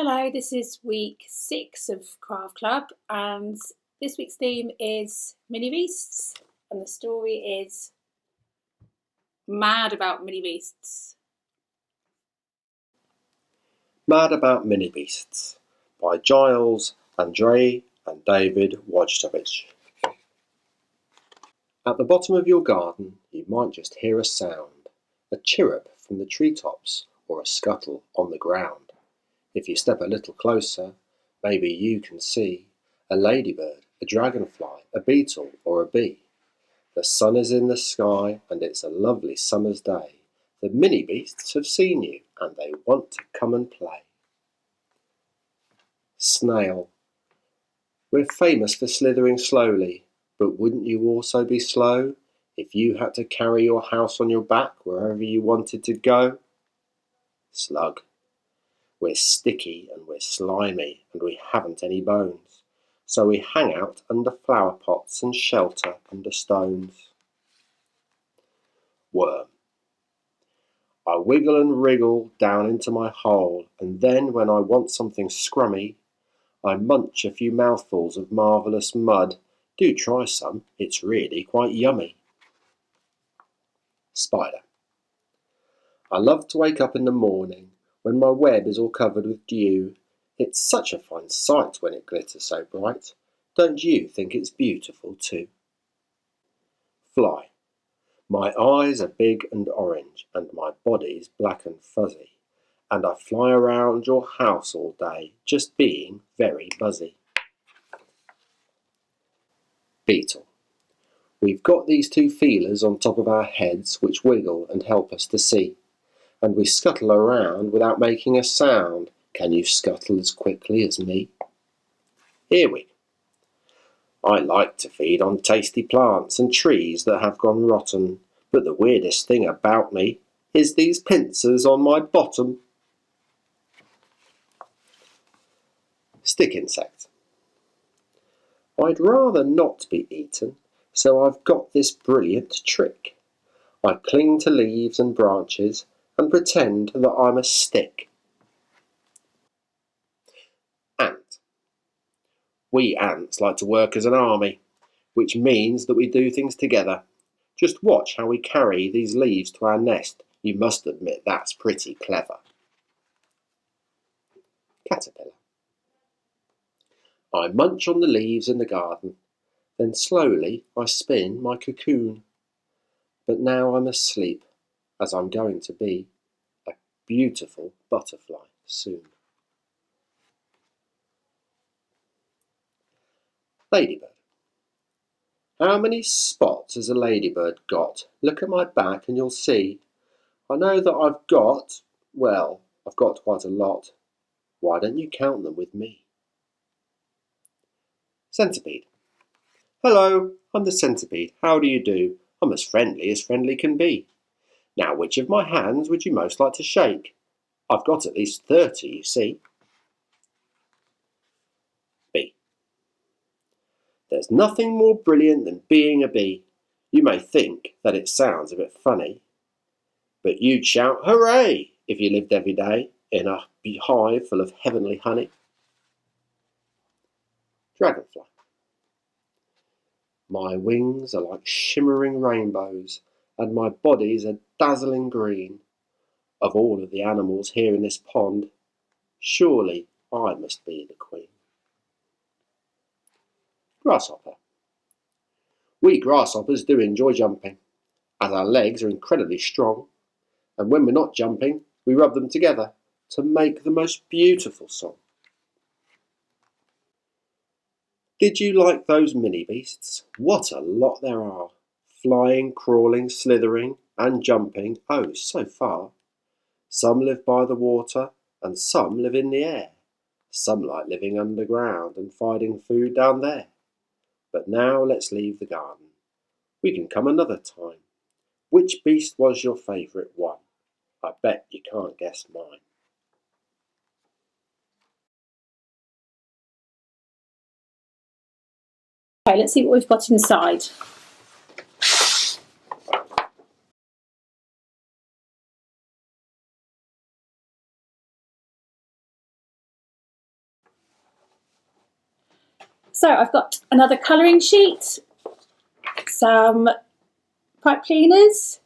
Hello, this is week 6 of Craft Club, and this week's theme is Minibeasts, and the story is Mad About Minibeasts. Mad About Minibeasts by Giles, Andrei and David Wojtowicz. At the bottom of your garden you might just hear a sound, a chirrup from the treetops or a scuttle on the ground. If you step a little closer, maybe you can see a ladybird, a dragonfly, a beetle or a bee. The sun is in the sky and it's a lovely summer's day. The Minibeasts have seen you and they want to come and play. Snail. We're famous for slithering slowly, but wouldn't you also be slow if you had to carry your house on your back wherever you wanted to go? Slug. We're sticky and we're slimy and we haven't any bones, so we hang out under flower pots and shelter under stones. Worm. I wiggle and wriggle down into my hole, and then when I want something scrummy, I munch a few mouthfuls of marvellous mud. Do try some, it's really quite yummy. Spider. I love to wake up in the morning when my web is all covered with dew. It's such a fine sight when it glitters so bright. Don't you think it's beautiful too? Fly. My eyes are big and orange, and my body's black and fuzzy, and I fly around your house all day, just being very buzzy. Beetle. We've got these two feelers on top of our heads which wiggle and help us to see, and we scuttle around without making a sound. Can you scuttle as quickly as me? Earwig. I like to feed on tasty plants and trees that have gone rotten, but the weirdest thing about me is these pincers on my bottom. Stick insect. I'd rather not be eaten, so I've got this brilliant trick. I cling to leaves and branches and pretend that I'm a stick. Ant. We ants like to work as an army, which means that we do things together. Just watch how we carry these leaves to our nest. You must admit that's pretty clever. Caterpillar. I munch on the leaves in the garden, then slowly I spin my cocoon. But now I'm asleep, as I'm going to be a beautiful butterfly soon. Ladybird. How many spots has a ladybird got? Look at my back and you'll see. I know that I've got quite a lot. Why don't you count them with me? Centipede. Hello, I'm the centipede. How do you do? I'm as friendly can be. Now, which of my hands would you most like to shake? I've got at least 30, you see. Bee. There's nothing more brilliant than being a bee. You may think that it sounds a bit funny, but you'd shout hooray if you lived every day in a hive full of heavenly honey. Dragonfly. My wings are like shimmering rainbows, and my body's a dazzling green. Of all of the animals here in this pond, surely I must be the queen. Grasshopper. We grasshoppers do enjoy jumping, as our legs are incredibly strong, and when we're not jumping, we rub them together to make the most beautiful song. Did you like those mini beasts? What a lot there are! Flying, crawling, slithering, and jumping, oh, so far. Some live by the water, and some live in the air. Some like living underground and finding food down there. But now let's leave the garden. We can come another time. Which beast was your favourite one? I bet you can't guess mine. Okay, let's see what we've got inside. So I've got another colouring sheet, some pipe cleaners,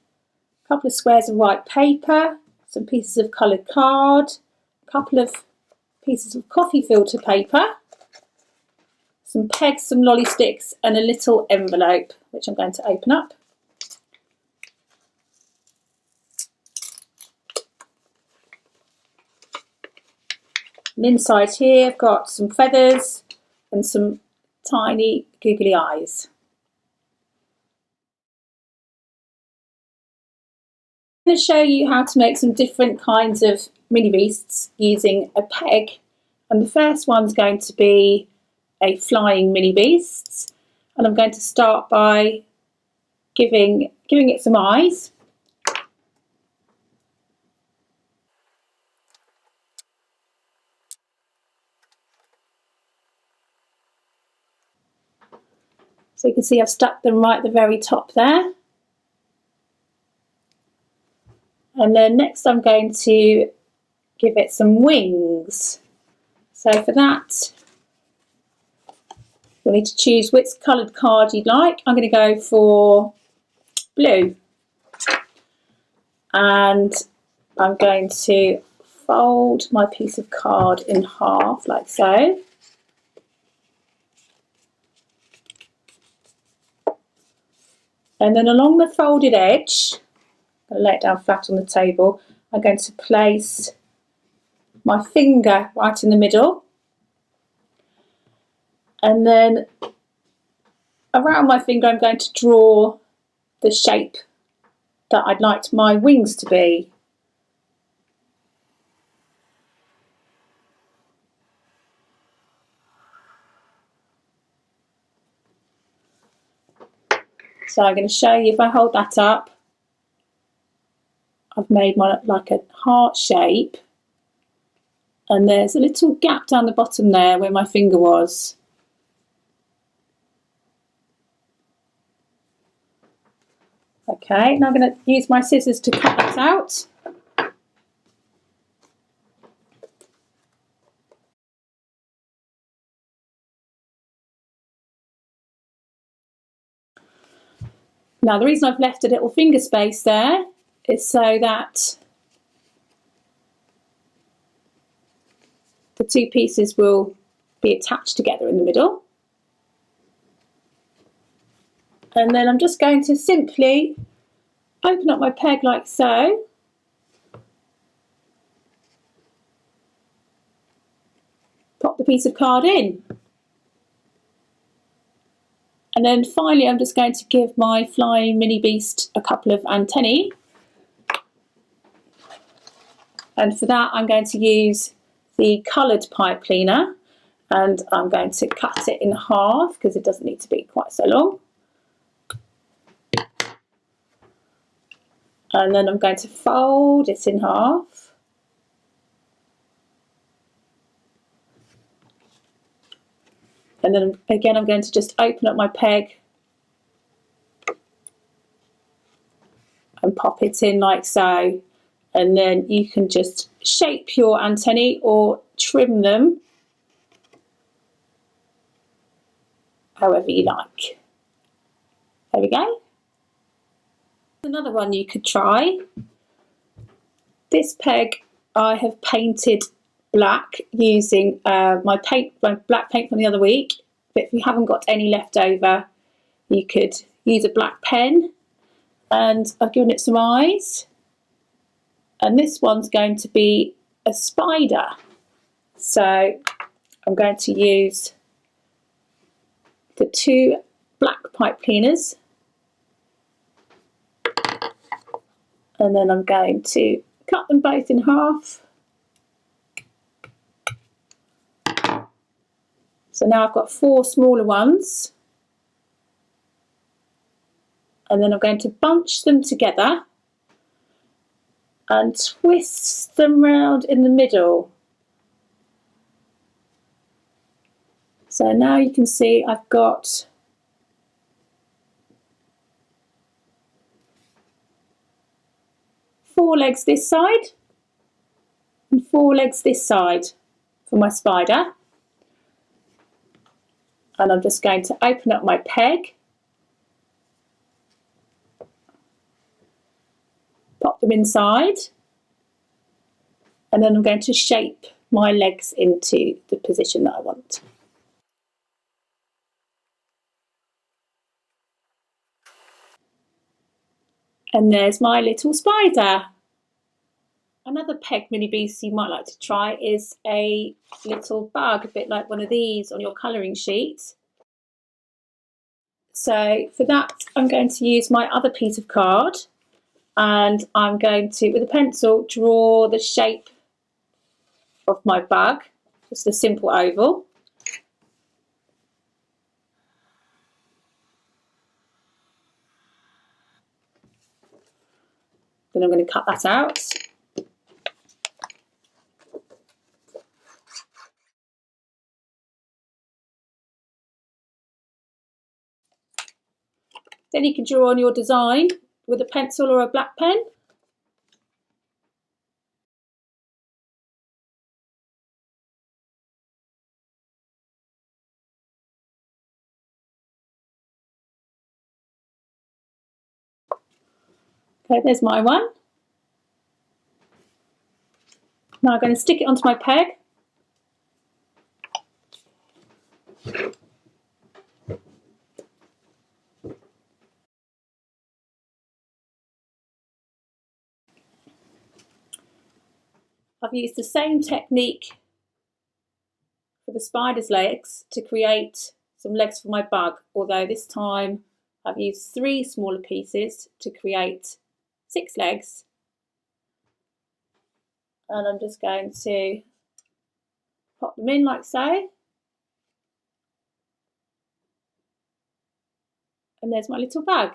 a couple of squares of white paper, some pieces of coloured card, a couple of pieces of coffee filter paper, some pegs, some lolly sticks, and a little envelope, which I'm going to open up. And inside here I've got some feathers and some tiny googly eyes. I'm going to show you how to make some different kinds of mini beasts using a peg, and the first one's going to be a flying mini beast, and I'm going to start by giving it some eyes. So you can see I've stuck them right at the very top there. And then next I'm going to give it some wings. So for that, you'll need to choose which coloured card you'd like. I'm going to go for blue. And I'm going to fold my piece of card in half like so. And then along the folded edge, I'm going to lay it down flat on the table, I'm going to place my finger right in the middle. And then around my finger I'm going to draw the shape that I'd like my wings to be. So I'm going to show you, if I hold that up, I've made my like a heart shape, and there's a little gap down the bottom there where my finger was. Okay, now I'm going to use my scissors to cut that out. Now the reason I've left a little finger space there is so that the two pieces will be attached together in the middle. And then I'm just going to simply open up my peg like so. Pop the piece of card in. And then finally I'm just going to give my flying mini beast a couple of antennae. And for that I'm going to use the coloured pipe cleaner, and I'm going to cut it in half because it doesn't need to be quite so long. And then I'm going to fold it in half. And then again I'm going to just open up my peg and pop it in like so. And then you can just shape your antennae or trim them however you like. There we go. Another one you could try. This peg I have painted black using my black paint from the other week, but if you haven't got any left over you could use a black pen, and I've given it some eyes, and this one's going to be a spider. So I'm going to use the two black pipe cleaners, and then I'm going to cut them both in half. So now I've got 4 smaller ones, and then I'm going to bunch them together and twist them round in the middle. So now you can see I've got four legs this side and 4 legs this side for my spider. And I'm just going to open up my peg, pop them inside, and then I'm going to shape my legs into the position that I want. And there's my little spider. Another peg mini beast you might like to try is a little bug, a bit like one of these on your colouring sheet. So for that, I'm going to use my other piece of card, and I'm going to, with a pencil, draw the shape of my bug, just a simple oval. Then I'm going to cut that out. Then you can draw on your design with a pencil or a black pen. Okay, there's my one. Now I'm going to stick it onto my peg. I've used the same technique for the spider's legs to create some legs for my bug, although this time I've used 3 smaller pieces to create 6 legs. And I'm just going to pop them in like so. And there's my little bug.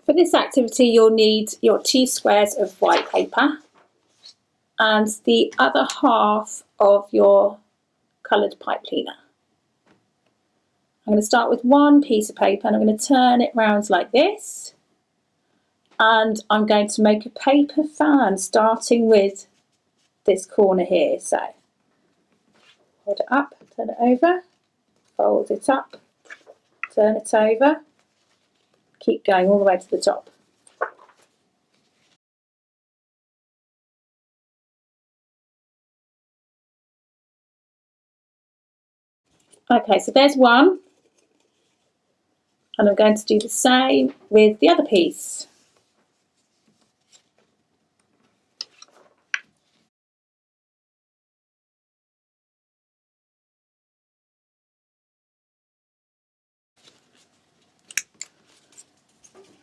For this activity, you'll need your 2 squares of white paper and the other half of your coloured pipe cleaner. I'm going to start with 1 piece of paper and I'm going to turn it round like this. And I'm going to make a paper fan starting with this corner here. So hold it up, turn it over, fold it up, turn it over, keep going all the way to the top. Okay, so there's one, and I'm going to do the same with the other piece.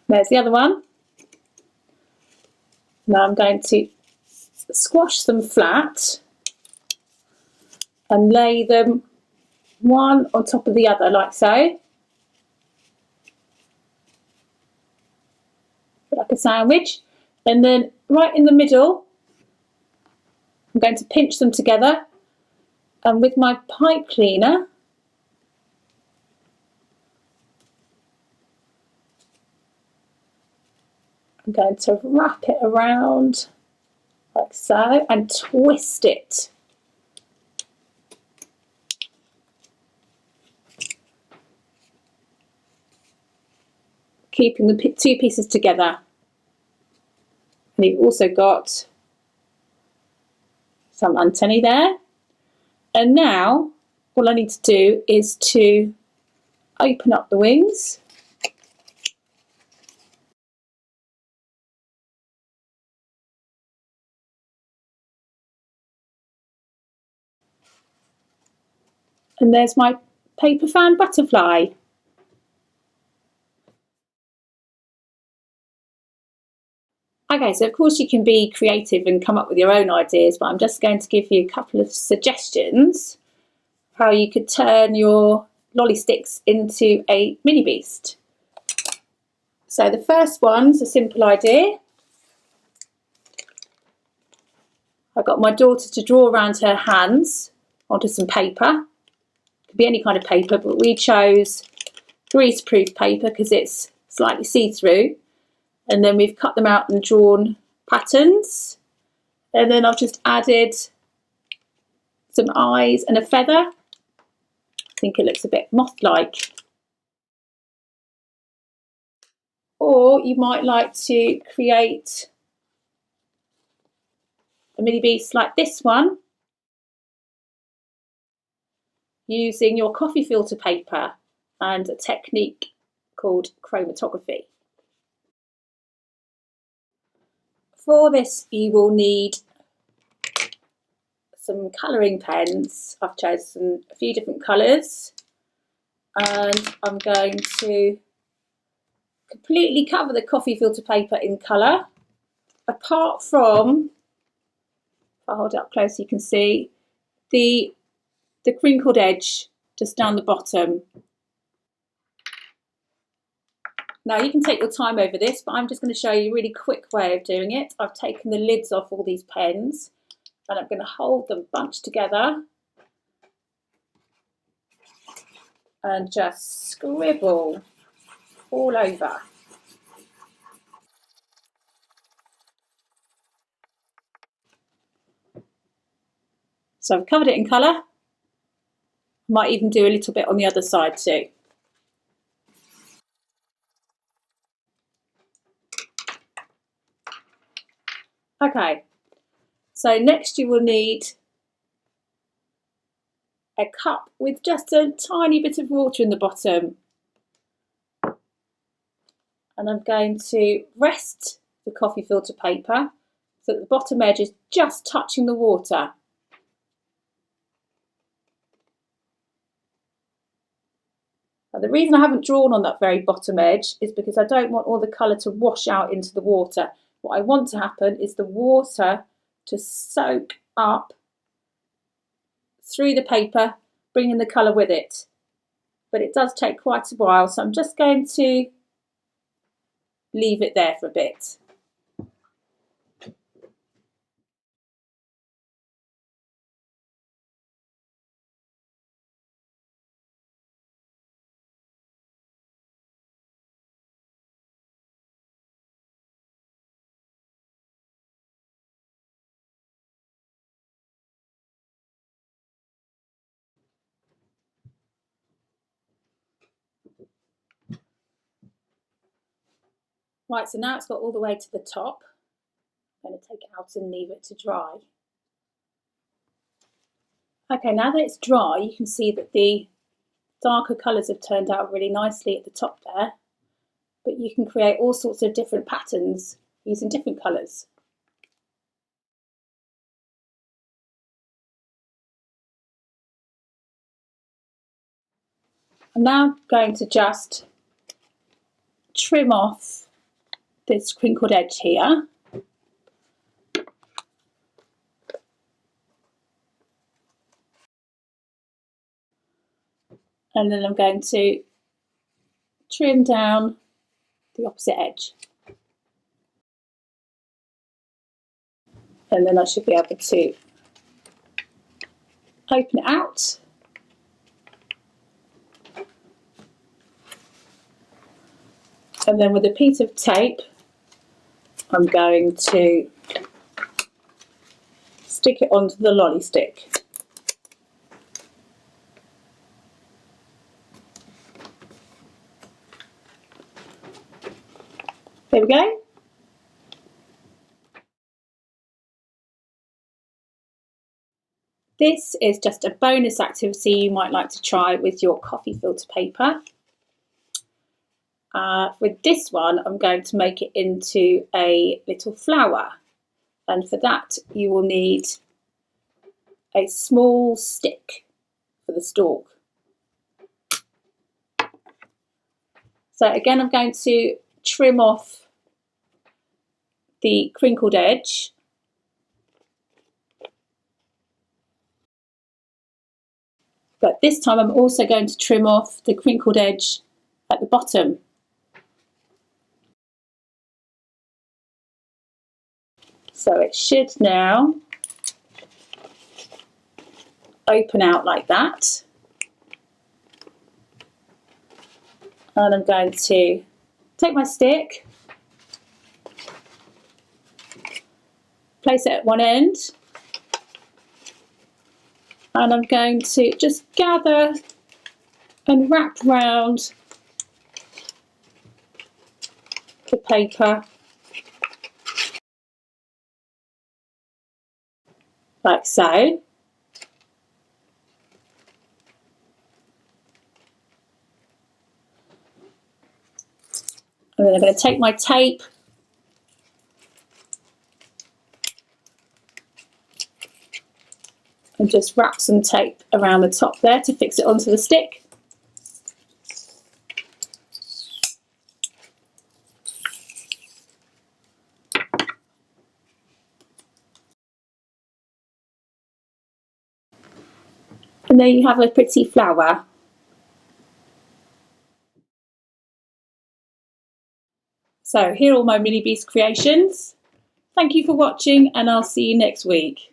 There's the other one. Now I'm going to squash them flat and lay them one on top of the other like so, like a sandwich, and then right in the middle I'm going to pinch them together, and with my pipe cleaner I'm going to wrap it around like so and twist it. Keeping the 2 pieces together. And you've also got some antennae there. And now all I need to do is to open up the wings. And there's my paper fan butterfly. Okay, so of course you can be creative and come up with your own ideas, but I'm just going to give you a couple of suggestions how you could turn your lolly sticks into a mini beast. So the first one's a simple idea. I got my daughter to draw around her hands onto some paper. It could be any kind of paper, but we chose greaseproof paper because it's slightly see-through. And then we've cut them out and drawn patterns. And then I've just added some eyes and a feather. I think it looks a bit moth-like. Or you might like to create a mini beast like this one using your coffee filter paper and a technique called chromatography. For this you will need some colouring pens. I've chosen a few different colours, and I'm going to completely cover the coffee filter paper in colour, apart from, if I hold it up close you can see, the crinkled edge just down the bottom. Now you can take your time over this, but I'm just going to show you a really quick way of doing it. I've taken the lids off all these pens and I'm going to hold them bunched together and just scribble all over. So I've covered it in colour. Might even do a little bit on the other side too. Okay, so next you will need a cup with just a tiny bit of water in the bottom. And I'm going to rest the coffee filter paper so that the bottom edge is just touching the water. Now, the reason I haven't drawn on that very bottom edge is because I don't want all the colour to wash out into the water. What I want to happen is the water to soak up through the paper, bringing the colour with it. But it does take quite a while, so I'm just going to leave it there for a bit. Right, so now it's got all the way to the top. I'm going to take it out and leave it to dry. Okay, now that it's dry, you can see that the darker colours have turned out really nicely at the top there, but you can create all sorts of different patterns using different colours. I'm now going to just trim off this crinkled edge here. And then I'm going to trim down the opposite edge. And then I should be able to open it out. And then with a piece of tape, I'm going to stick it onto the lolly stick. There we go. This is just a bonus activity you might like to try with your coffee filter paper. With this one, I'm going to make it into a little flower. And for that, you will need a small stick for the stalk. So again, I'm going to trim off the crinkled edge. But this time I'm also going to trim off the crinkled edge at the bottom. So it should now open out like that. And I'm going to take my stick place it at one end, and I'm going to just gather and wrap round the paper like so. And then I'm going to take my tape and just wrap some tape around the top there to fix it onto the stick. And there you have a pretty flower. So here are all my Mini Beast creations. Thank you for watching, and I'll see you next week.